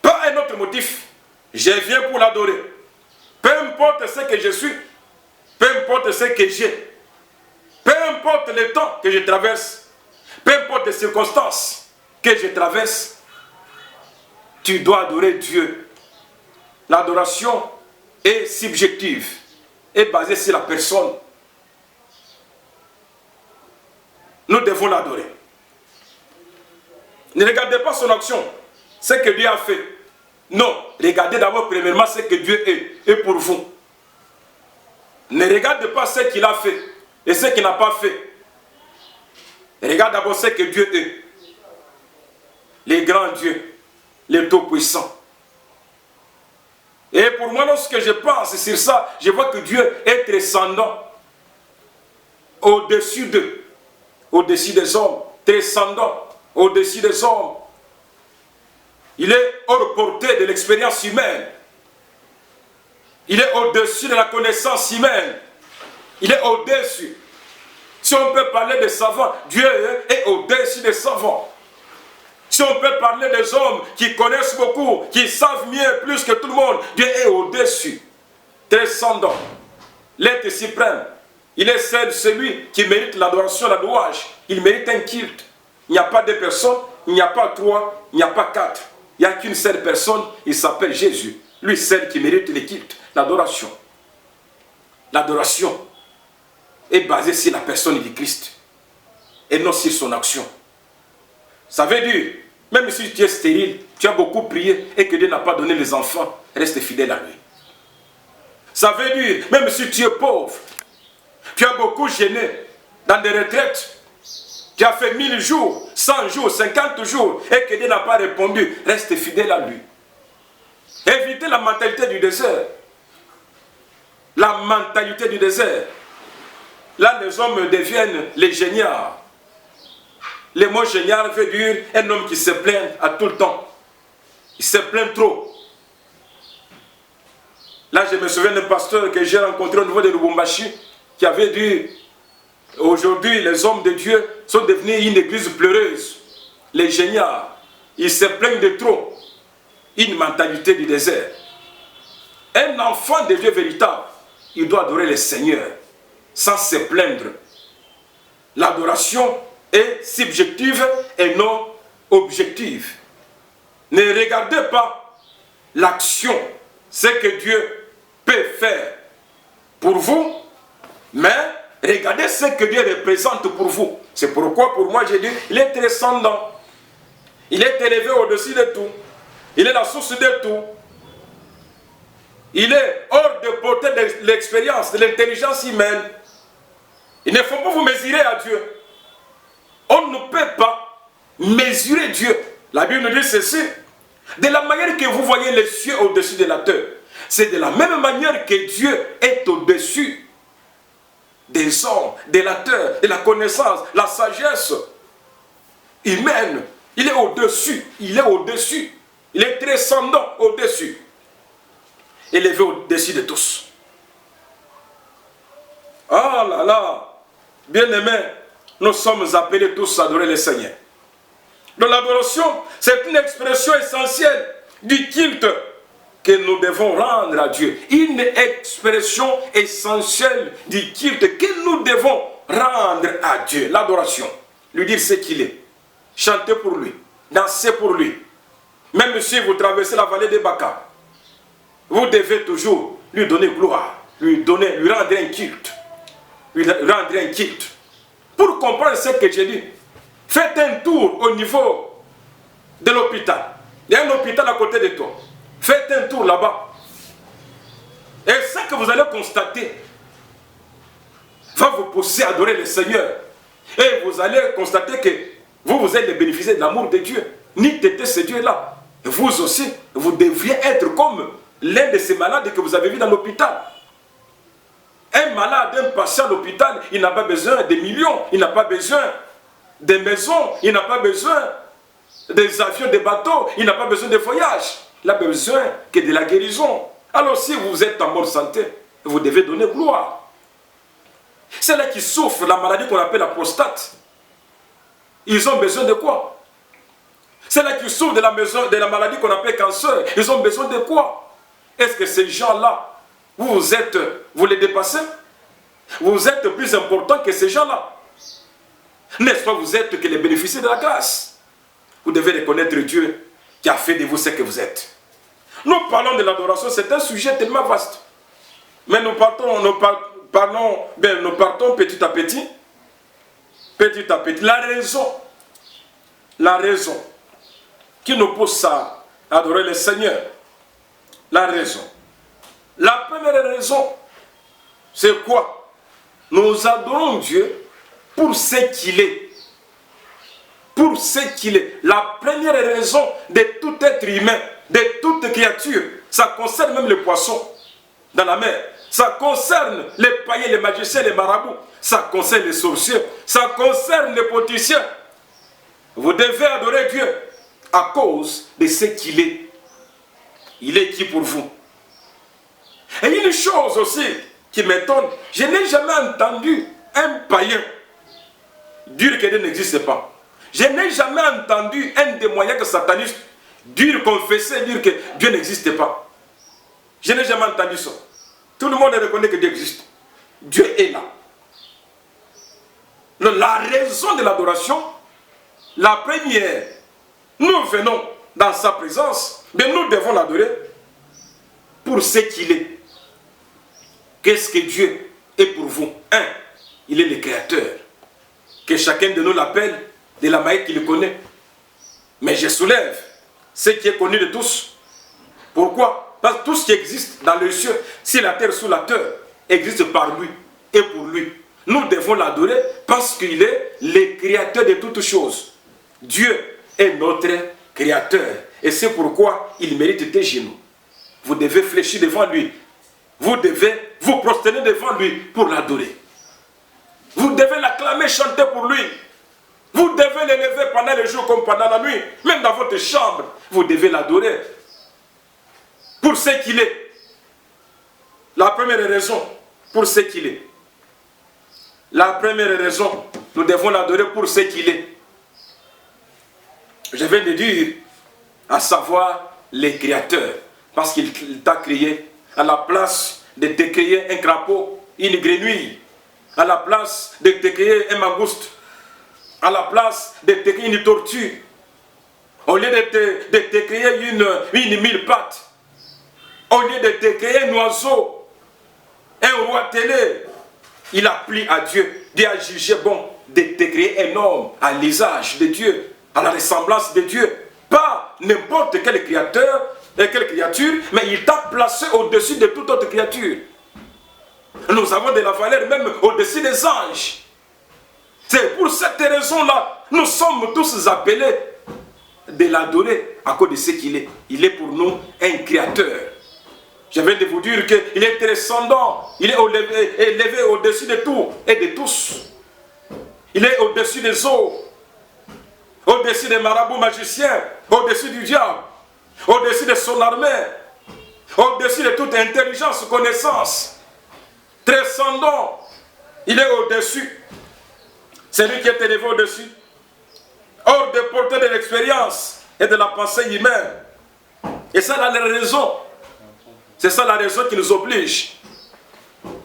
Pas un autre motif. Je viens pour l'adorer. Peu importe ce que je suis, peu importe ce que j'ai, peu importe le temps que je traverse, peu importe les circonstances que je traverse, tu dois adorer Dieu. L'adoration est subjective, est basée sur la personne. Nous devons l'adorer. Ne regardez pas son action, ce que Dieu a fait. Non, regardez d'abord premièrement ce que Dieu est pour vous. Ne regardez pas ce qu'il a fait et ce qu'il n'a pas fait. Regarde d'abord ce que Dieu est. Les grands dieux, les tout-puissants. Et pour moi, lorsque je pense sur ça, je vois que Dieu est transcendant au-dessus d'eux, au-dessus des hommes, transcendant au-dessus des hommes. Il est hors portée de l'expérience humaine. Il est au-dessus de la connaissance humaine. Il est au-dessus. Si on peut parler des savants, Dieu est au-dessus des savants. Si on peut parler des hommes qui connaissent beaucoup, qui savent mieux, plus que tout le monde, Dieu est au-dessus, transcendant, l'être suprême. Il est celui qui mérite l'adoration, la louange. Il mérite un culte. Il n'y a pas deux personnes, il n'y a pas trois, il n'y a pas quatre. Il n'y a qu'une seule personne, il s'appelle Jésus. Lui seul qui mérite le culte, l'adoration. L'adoration est basée sur la personne du Christ et non sur son action. Ça veut dire, même si tu es stérile, tu as beaucoup prié et que Dieu n'a pas donné les enfants, reste fidèle à lui. Ça veut dire, même si tu es pauvre, tu as beaucoup gêné dans des retraites, tu as fait 1000 jours, 100 jours, 50 jours et que Dieu n'a pas répondu, reste fidèle à lui. Évitez la mentalité du désert. La mentalité du désert. Là, les hommes deviennent les géniards. Le mot génial veut dire un homme qui se plaint à tout le temps. Il se plaint trop. Là, je me souviens d'un pasteur que j'ai rencontré au niveau de Lubumbashi qui avait dit aujourd'hui, les hommes de Dieu sont devenus une église pleureuse. Les géniards, ils se plaignent de trop. Une mentalité du désert. Un enfant de Dieu véritable, il doit adorer le Seigneur sans se plaindre. L'adoration est subjective et non objective. Ne regardez pas l'action, ce que Dieu peut faire pour vous, mais regardez ce que Dieu représente pour vous. C'est pourquoi pour moi j'ai dit, il est transcendant. Il est élevé au-dessus de tout. Il est la source de tout. Il est hors de portée de l'expérience, de l'intelligence humaine. Il ne faut pas vous mesurer à Dieu. On ne peut pas mesurer Dieu. La Bible nous dit ceci. De la manière que vous voyez les cieux au-dessus de la terre, c'est de la même manière que Dieu est au-dessus des hommes, de la terre, de la connaissance, la sagesse humaine. Il est au-dessus. Il est au-dessus. Il est transcendant au-dessus. Élevé au-dessus de tous. Ah là là, bien-aimés, nous sommes appelés tous à adorer le Seigneur. Donc l'adoration, c'est une expression essentielle du culte que nous devons rendre à Dieu. Une expression essentielle du culte que nous devons rendre à Dieu. L'adoration. Lui dire ce qu'il est. Chanter pour lui. Danser pour lui. Même si vous traversez la vallée de Baka, vous devez toujours lui donner gloire. Lui rendre un culte. Lui rendre un culte. Pour comprendre ce que j'ai dit, faites un tour au niveau de l'hôpital. Il y a un hôpital à côté de toi. Faites un tour là-bas. Et ce que vous allez constater va vous pousser à adorer le Seigneur. Et vous allez constater que vous êtes les bénéficiaires de l'amour de Dieu. Ni têter ce Dieu-là. Vous aussi, vous devriez être comme l'un de ces malades que vous avez vu dans l'hôpital. Un malade, un patient à l'hôpital, il n'a pas besoin de millions, il n'a pas besoin de maisons, il n'a pas besoin des avions, des bateaux, il n'a pas besoin de voyages. Il n'a besoin que de la guérison. Alors si vous êtes en bonne santé, vous devez donner gloire. C'est là qui souffrent la maladie qu'on appelle la prostate. Ils ont besoin de quoi? C'est là qui souffrent de la maladie qu'on appelle cancer. Ils ont besoin de quoi? Est-ce que ces gens-là, vous les dépassez? Vous êtes plus important que ces gens-là. N'est-ce pas, vous êtes que les bénéficiaires de la grâce. Vous devez reconnaître Dieu qui a fait de vous ce que vous êtes. Nous parlons de l'adoration, c'est un sujet tellement vaste. Mais nous partons petit à petit. Petit à petit. La raison qui nous pousse à adorer le Seigneur. La raison. La première raison, c'est quoi? Nous adorons Dieu pour ce qu'il est. Pour ce qu'il est. La première raison de tout être humain, de toute créature, ça concerne même les poissons dans la mer. Ça concerne les païens, les magiciens, les marabouts. Ça concerne les sorciers. Ça concerne les politiciens. Vous devez adorer Dieu à cause de ce qu'il est. Il est qui pour vous? Et une chose aussi qui m'étonne, je n'ai jamais entendu un païen dire que Dieu n'existe pas. Je n'ai jamais entendu un démoniaque sataniste confesser, dire que Dieu n'existe pas. Je n'ai jamais entendu ça. Tout le monde reconnaît que Dieu existe. Dieu est là. La raison de l'adoration, la première, nous venons dans sa présence, mais nous devons l'adorer pour ce qu'il est. Qu'est-ce que Dieu est pour vous? Un, il est le Créateur. Que chacun de nous l'appelle de la manière qu'il connaît. Mais je soulève ce qui est connu de tous. Pourquoi? Parce que tout ce qui existe dans les cieux, si la terre sous la terre, existe par lui et pour lui. Nous devons l'adorer parce qu'il est le Créateur de toutes choses. Dieu est notre Créateur. Et c'est pourquoi il mérite tes genoux. Vous devez fléchir devant lui. Vous devez vous prosterner devant lui pour l'adorer. Vous devez l'acclamer, chanter pour lui. Vous devez l'élever pendant le jour comme pendant la nuit. Même dans votre chambre, vous devez l'adorer. Pour ce qu'il est. La première raison, pour ce qu'il est. La première raison, nous devons l'adorer pour ce qu'il est. Je viens de dire, à savoir les créateurs. Parce qu'il t'a créé à la place de te créer un crapaud, une grenouille. À la place de te créer un mangouste. À la place de te créer une tortue. Au lieu de te créer une mille pattes. Au lieu de te créer un oiseau, un roi télé, il a plu à Dieu. Dieu a jugé bon de te créer un homme à l'usage de Dieu, à la ressemblance de Dieu. Pas n'importe quel créateur, quelle créature, mais il t'a placé au-dessus de toute autre créature. Nous avons de la valeur même au-dessus des anges. C'est pour cette raison-là, nous sommes tous appelés de l'adorer à cause de ce qu'il est. Il est pour nous un créateur. Je viens de vous dire qu'il est transcendant. Il est élevé au-dessus de tout et de tous. Il est au-dessus des eaux. Au-dessus des marabouts magiciens. Au-dessus du diable. Au-dessus de son armée. Au-dessus de toute intelligence, connaissance. Transcendant. Il est au-dessus. C'est lui qui est élevé au-dessus. Hors de portée de l'expérience et de la pensée humaine. Et ça, là, les raisons. C'est ça la raison qui nous oblige,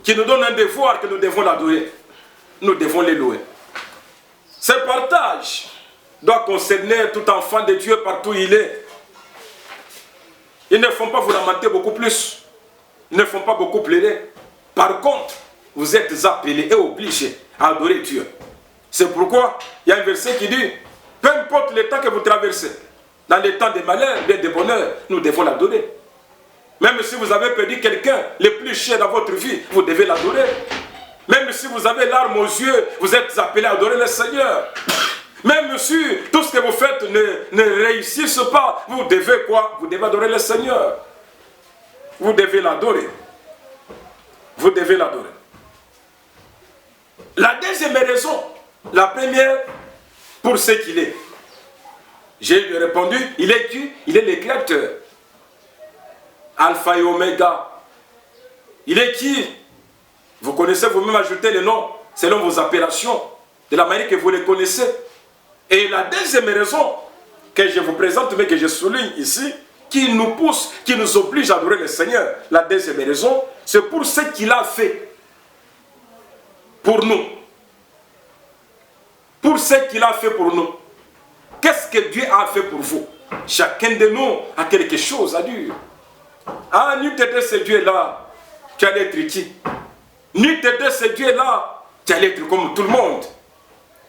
qui nous donne un devoir que nous devons l'adorer. Nous devons les louer. Ce partage doit concerner tout enfant de Dieu partout où il est. Ils ne font pas vous lamenter beaucoup plus. Ils ne font pas beaucoup pleurer. Par contre, vous êtes appelés et obligés à adorer Dieu. C'est pourquoi il y a un verset qui dit, peu importe le temps que vous traversez, dans les temps de malheur, de bonheur, nous devons l'adorer. Même si vous avez perdu quelqu'un le plus cher dans votre vie, vous devez l'adorer. Même si vous avez larmes aux yeux, vous êtes appelés à adorer le Seigneur. Même si tout ce que vous faites ne réussisse pas, vous devez quoi? Vous devez adorer le Seigneur. Vous devez l'adorer. Vous devez l'adorer. La deuxième raison, la première, pour ce qu'il est. J'ai lui répondu, il est qui? Il est le Créateur. Alpha et Oméga. Il est qui? Vous connaissez vous-même, ajoutez les noms selon vos appellations, de la manière que vous les connaissez. Et la deuxième raison que je vous présente, mais que je souligne ici, qui nous pousse, qui nous oblige à adorer le Seigneur, la deuxième raison, c'est pour ce qu'il a fait pour nous. Pour ce qu'il a fait pour nous. Qu'est-ce que Dieu a fait pour vous? Chacun de nous a quelque chose à dire. Ah, n'eût été ce Dieu-là, tu allais être qui? N'eût été ce Dieu-là, tu allais être comme tout le monde.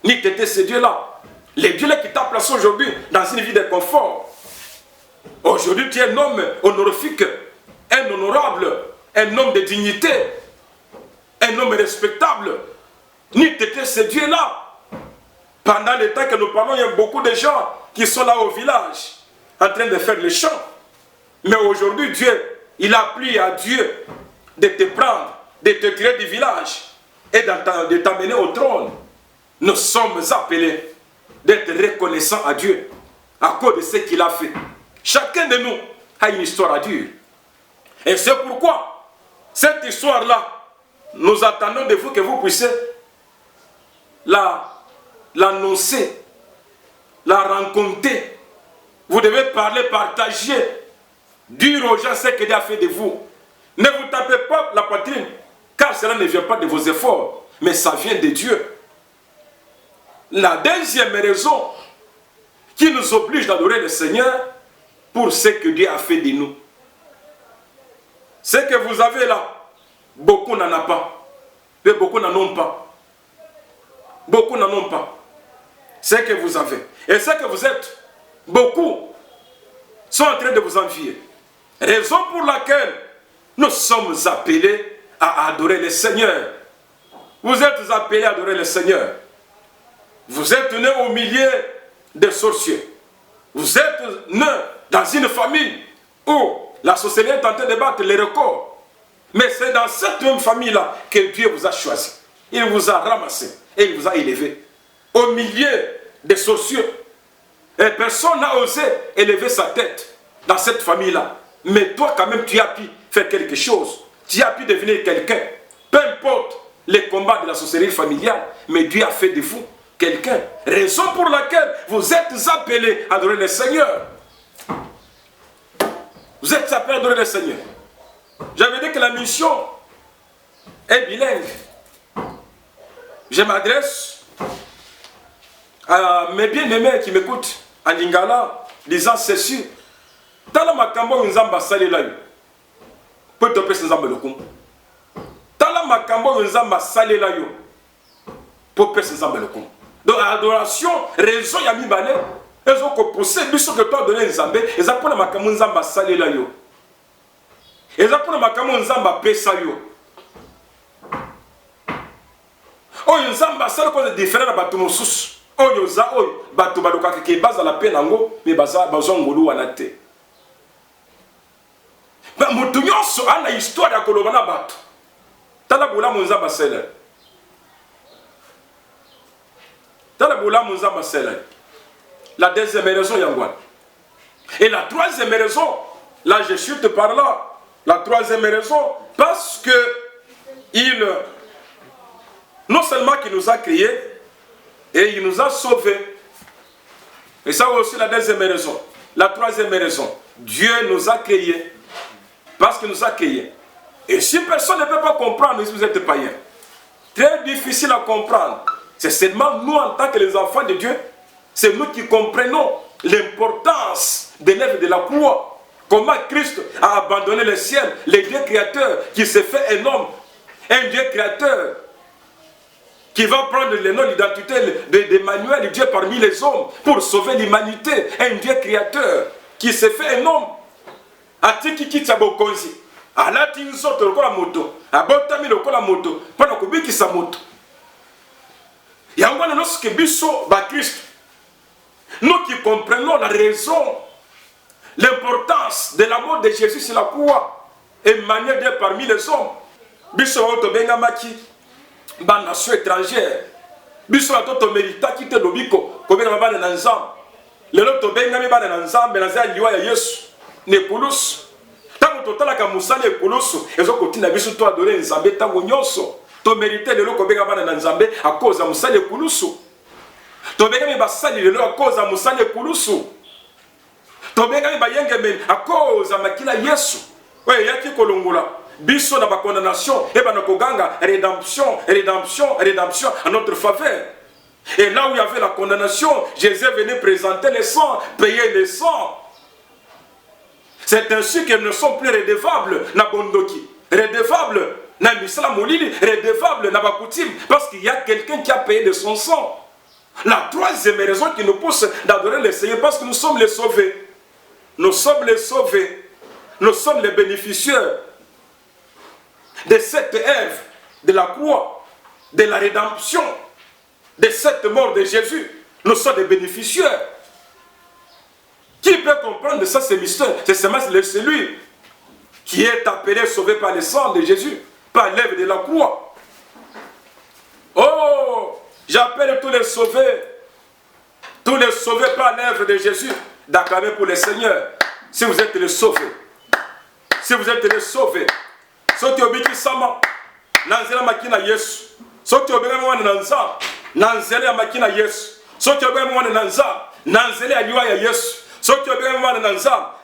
N'eût été ce Dieu-là. Le Dieu-là qui t'a placé aujourd'hui dans une vie de confort. Aujourd'hui, tu es un homme honorifique, un honorable, un homme de dignité, un homme respectable. N'eût été ce Dieu-là. Pendant le temps que nous parlons, il y a beaucoup de gens qui sont là au village, en train de faire les chants. Mais aujourd'hui, Dieu, il a plu à Dieu de te prendre, de te tirer du village et de t'amener au trône. Nous sommes appelés d'être reconnaissants à Dieu à cause de ce qu'il a fait. Chacun de nous a une histoire à dire. Et c'est pourquoi cette histoire-là, nous attendons de vous que vous puissiez l'annoncer, la rencontrer. Vous devez parler, partager, dire aux gens ce que Dieu a fait de vous. Ne vous tapez pas la poitrine, car cela ne vient pas de vos efforts, mais ça vient de Dieu. La deuxième raison qui nous oblige d'adorer le Seigneur pour ce que Dieu a fait de nous. Ce que vous avez là, beaucoup n'en ont pas, mais beaucoup n'en ont pas. Beaucoup n'en ont pas. Ce que vous avez. Et ce que vous êtes, beaucoup sont en train de vous envier. Raison pour laquelle nous sommes appelés à adorer le Seigneur. Vous êtes appelés à adorer le Seigneur. Vous êtes nés au milieu des sorciers. Vous êtes nés dans une famille où la sorcellerie est en train de battre les records. Mais c'est dans cette même famille-là que Dieu vous a choisi. Il vous a ramassé et il vous a élevé. Au milieu des sorciers. Et personne n'a osé élever sa tête dans cette famille-là. Mais toi, quand même, tu as pu faire quelque chose. Tu as pu devenir quelqu'un. Peu importe les combats de la sorcellerie familiale, mais Dieu a fait de vous quelqu'un. Raison pour laquelle vous êtes appelés à adorer le Seigneur. Vous êtes appelés à adorer le Seigneur. J'avais dit que la mission est bilingue. Je m'adresse à mes bien-aimés qui m'écoutent en lingala, disant ceci. Tala makambo nzamba salela yo. Peut te pesa nzamba lokum. Tala makambo nzamba salela yo. Pour pesa nzamba lokum. Donc adoration, raison ya mibale, ils ont poussé biso que toi donner nzambe, ils appellent makambo nzamba salela yo. Ils appellent makambo nzamba pesa yo. Oyo nzamba sala ko différent na bato mosusu. Oyo za oyo bato balokaka ke baza la pe nango mais baza bazongolu wana te. Ba mutu nyonso ana histoire ya koloba na bato. Tala bolamu nzamba sala. Tala bolamu nzamba sala. La deuxième raison yangwana. Et la troisième raison, là je chute par là. La troisième raison, parce que il non seulement qu'il nous a créés, et il nous a sauvés. Et ça aussi la deuxième raison. La troisième raison, Dieu nous a créés. Parce qu'il nous a créés. Et si personne ne peut pas comprendre, si vous êtes païen, très difficile à comprendre. C'est seulement nous en tant que les enfants de Dieu, c'est nous qui comprenons l'importance de l'œuvre de la croix. Comment Christ a abandonné le ciel, le Dieu créateur qui s'est fait un homme, un Dieu créateur qui va prendre le nom, l'identité d'Emmanuel, Dieu parmi les hommes, pour sauver l'humanité, un Dieu créateur, qui s'est fait un homme. Atiki kitsa bokonzi, alati nzoto lokola moto, abotami lokola moto, pona kobikisa moto. Yango lorsque biso ba Christ, nous qui comprenons la raison, l'importance de l'amour de Jésus sur la croix, Emmanuel Dieu parmi les hommes, biso auto bengamaki, ba nation étrangère, biso auto mérita kite lobiko, kobenga ba na nzambe. Lelo to bengami ba na nzambe na za liwa ya Yesu. Nekulusu tango totalaka musala ekulusu ezokotinda biso to adore nzambe tango nyonso to mérite lelo kobenga bana na nzambe a cause ya musala ekulusu to benga basali lelo a cause ya musala ekulusu to benga bayengeme a cause ya makila Yesu oye yaki kolongola biso na ba condamnation et bana koganga rédemption en notre faveur. Et là où il y avait la condamnation, Jésus venait présenter le sang, payer le sang. C'est ainsi qu'ils ne sont plus redevables na bondoki, redevables na misala molili, redevables na bakoutim, parce qu'il y a quelqu'un qui a payé de son sang. La troisième raison qui nous pousse d'adorer le Seigneur, parce que nous sommes les sauvés. Nous sommes les sauvés. Nous sommes les bénéficiaires de cette œuvre de la croix, de la rédemption, de cette mort de Jésus. Nous sommes des bénéficiaires. Qui peut comprendre ça, ce mystère? C'est seulement celui qui est appelé, sauvé par le sang de Jésus, par l'œuvre de la croix. Oh, j'appelle tous les sauvés par l'œuvre de Jésus, d'acclamer pour le Seigneur. Si vous êtes les sauvés, si vous êtes les sauvés, ceux qui obéissent sama, nanzela makina Yesu, ceux qui obéissent nanza, nanzela makina Yesu, ceux qui obéissent nanza, nanzela aliwa ya Yesu. Ceux qui ont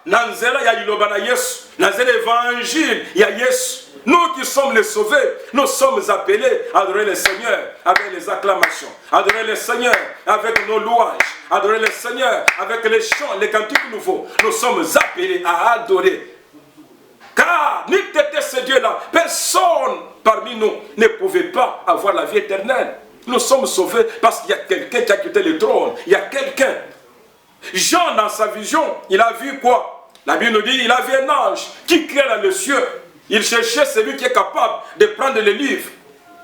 nanzela ya liloba na Yesu, nanzela évangile ya Yesu. Nous qui sommes les sauvés, nous sommes appelés à adorer le Seigneur avec les acclamations, adorer le Seigneur avec nos louanges, adorer le Seigneur avec les chants, les cantiques nouveaux. Nous sommes appelés à adorer. Car ni t'étais ce Dieu-là, personne parmi nous ne pouvait pas avoir la vie éternelle. Nous sommes sauvés parce qu'il y a quelqu'un qui a quitté le trône. Il y a quelqu'un. Jean, dans sa vision, il a vu quoi? La Bible nous dit, il a vu un ange qui criait dans le ciel. Il cherchait celui qui est capable de prendre le livre.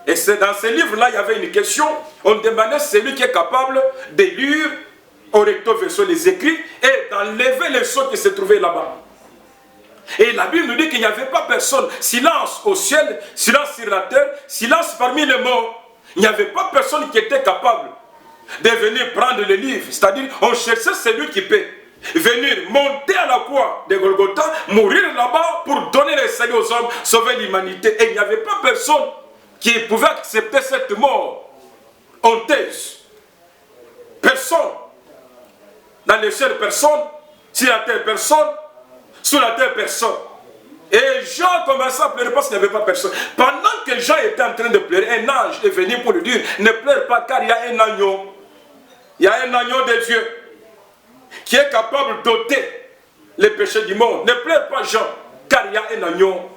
Et c'est dans ce livre-là, il y avait une question. On demandait celui qui est capable de lire au recto verso les écrits et d'enlever les sceaux qui se trouvaient là-bas. Et la Bible nous dit qu'il n'y avait pas personne. Silence au ciel, silence sur la terre, silence parmi les morts. Il n'y avait pas personne qui était capable de venir prendre le livre. C'est-à-dire, on cherchait celui qui peut venir monter à la croix de Golgotha, mourir là-bas pour donner le salut aux hommes, sauver l'humanité. Et il n'y avait pas personne qui pouvait accepter cette mort honteuse. Personne. Dans les cieux, personne. Sur la terre, personne. Sous la terre, personne. Et Jean commençait à pleurer parce qu'il n'y avait pas personne. Pendant que Jean était en train de pleurer, un ange est venu pour lui dire, ne pleure pas car il y a un agneau. Il y a un agneau de Dieu qui est capable d'ôter les péchés du monde. Ne pleure pas Jean, car il y a un agneau.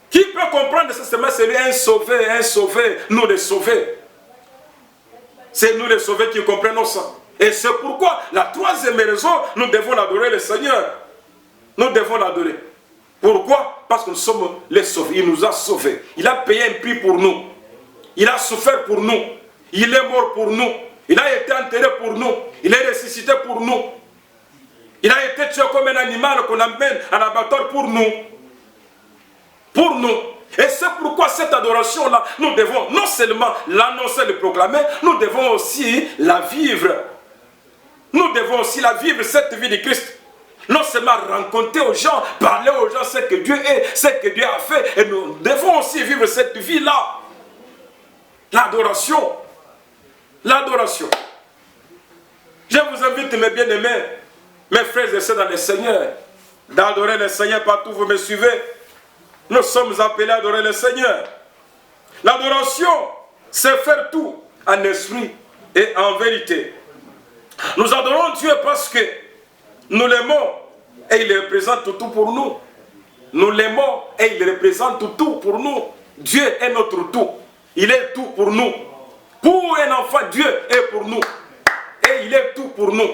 Qui peut comprendre ça? C'est lui, un sauvé, nous les sauvés. C'est nous les sauvés qui comprenons ça. Et c'est pourquoi, la troisième raison, nous devons adorer le Seigneur. Nous devons l'adorer. Pourquoi? Parce que nous sommes les sauvés. Il nous a sauvés. Il a payé un prix pour nous. Il a souffert pour nous. Il est mort pour nous. Il a été enterré pour nous. Il est ressuscité pour nous. Il a été tué comme un animal qu'on amène à l'abattoir pour nous. Pour nous. Et c'est pourquoi cette adoration-là, nous devons non seulement l'annoncer, le proclamer, nous devons aussi la vivre. Nous devons aussi la vivre, cette vie de Christ. Non seulement rencontrer aux gens, parler aux gens ce que Dieu est, ce que Dieu a fait. Et nous devons aussi vivre cette vie-là. L'adoration. L'adoration. Je vous invite, mes bien-aimés, mes frères et sœurs dans le Seigneur, d'adorer le Seigneur partout où vous me suivez. Nous sommes appelés à adorer le Seigneur. L'adoration, c'est faire tout en esprit et en vérité. Nous adorons Dieu parce que nous l'aimons et il représente tout pour nous. Nous l'aimons et il représente tout pour nous. Dieu est notre tout. Il est tout pour nous. Pour un enfant, Dieu est pour nous. Et il est tout pour nous.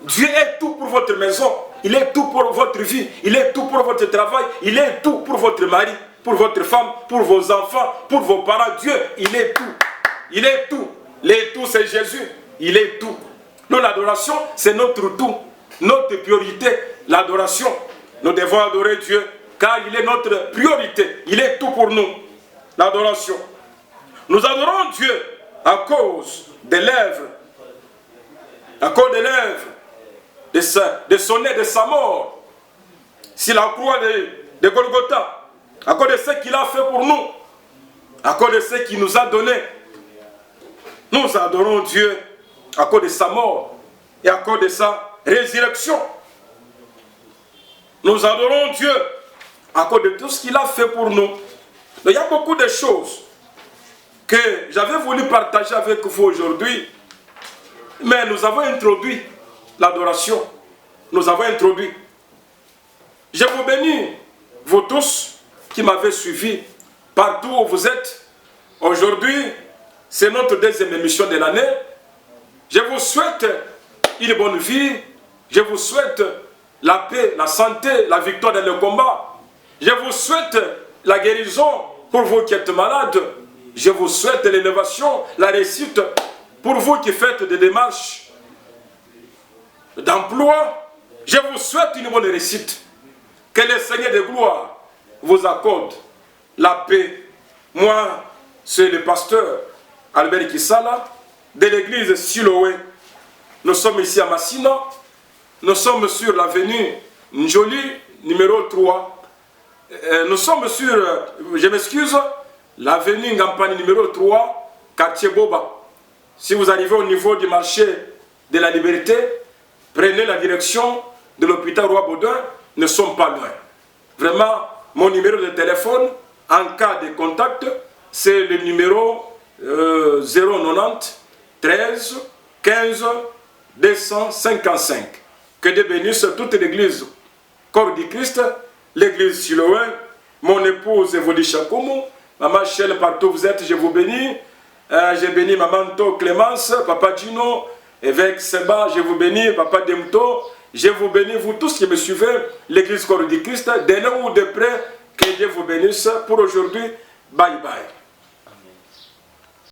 Dieu est tout pour votre maison. Il est tout pour votre vie. Il est tout pour votre travail. Il est tout pour votre mari, pour votre femme, pour vos enfants, pour vos parents. Dieu, il est tout. Il est tout. Les tout, c'est Jésus. Il est tout. Nous, l'adoration, c'est notre tout. Notre priorité, l'adoration. Nous devons adorer Dieu, car il est notre priorité. Il est tout pour nous. L'adoration. Nous adorons Dieu à cause des lèvres. À cause des lèvres. De son nez, de sa mort. Sur la croix de Golgotha. À cause de ce qu'il a fait pour nous. À cause de ce qu'il nous a donné. Nous adorons Dieu à cause de sa mort et à cause de sa résurrection. Nous adorons Dieu à cause de tout ce qu'il a fait pour nous. Donc, il y a beaucoup de choses que j'avais voulu partager avec vous aujourd'hui, mais nous avons introduit l'adoration. Nous avons introduit. Je vous bénis, vous tous qui m'avez suivi, partout où vous êtes. Aujourd'hui, c'est notre deuxième émission de l'année. Je vous souhaite une bonne vie. Je vous souhaite la paix, la santé, la victoire dans le combat. Je vous souhaite la guérison pour vous qui êtes malades. Je vous souhaite l'élévation, la réussite pour vous qui faites des démarches d'emploi. Je vous souhaite une bonne réussite. Que le Seigneur de gloire vous accorde la paix. Moi, c'est le pasteur Albert Kisala de l'église Siloé. Nous sommes ici à Massina. Nous sommes sur l'avenue Njoli, numéro 3. Nous sommes sur, je m'excuse, l'avenue Ngampani, numéro 3, quartier Boba. Si vous arrivez au niveau du marché de la Liberté, prenez la direction de l'hôpital Roi-Baudouin. Ne sommes pas loin. Vraiment, mon numéro de téléphone, en cas de contact, c'est le numéro 090 13 15 255. Que Dieu bénisse toute l'église Corps du Christ, l'église Siloé, mon épouse Evoli Chakoumou, maman Chelle, partout où vous êtes, je vous bénis. Je bénis maman To Clémence, papa Gino, évêque Seba, je vous bénis, papa Demto, je vous bénis, vous tous qui me suivez, l'église Corps du Christ, de loin ou de près, que Dieu vous bénisse. Pour aujourd'hui, bye bye.